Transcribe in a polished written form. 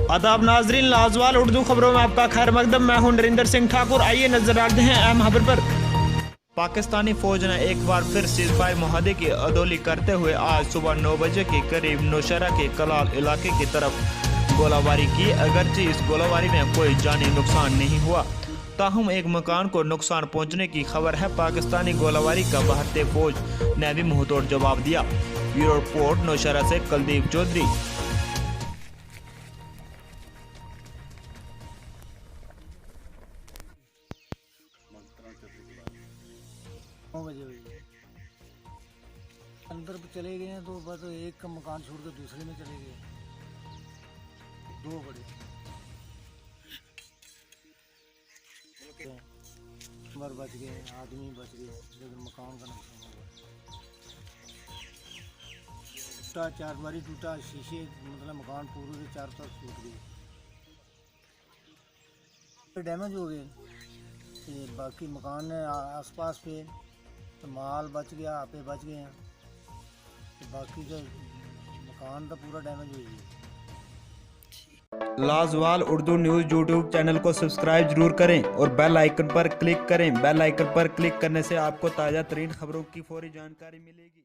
आदाब नाजरीन, लाजवाल उर्दू खबरों में आपका खैर मकदम। मैं हूं नरिंदर सिंह ठाकुर। आइए नजर डालते हैं अहम खबर पर। पाकिस्तानी फौज ने एक बार फिर सीजफायर मुआहदे की अदोली करते हुए आज सुबह 9 बजे के करीब नौशहरा के कलाल इलाके की तरफ गोलाबारी की। अगरचे इस गोलाबारी में कोई जानी नुकसान नहीं हुआ, ताहम एक मकान को नुकसान पहुंचने की खबर है। पाकिस्तानी गोलाबारी का भारतीय फौज ने भी मुंहतोड़ जवाब दिया। ब्यूरो रिपोर्ट, नौशहरा से कुलदीप चौधरी। अंदर चले गए हैं तो बस एक का मकान छोड़ कर दूसरे में चले गए, दो बड़े मर बच गए, आदमी बच गए, लेकिन मकान का नुकसान हुआ। टूटा, चार बारी टूटा, शीशे मतलब मकान पूरे के चारों तरफ टूट गए, डैमेज हो गए। बाकी मकान आसपास पे तो माल बच गया, आपे बच गए हैं, बाकी का मकान तो पूरा डैमेज हुई है। लाजवाल उर्दू न्यूज़ यूट्यूब चैनल को सब्सक्राइब जरूर करें और बेल आइकन पर क्लिक करें। बेल आइकन पर क्लिक करने से आपको ताज़ा तरीन खबरों की फौरी जानकारी मिलेगी।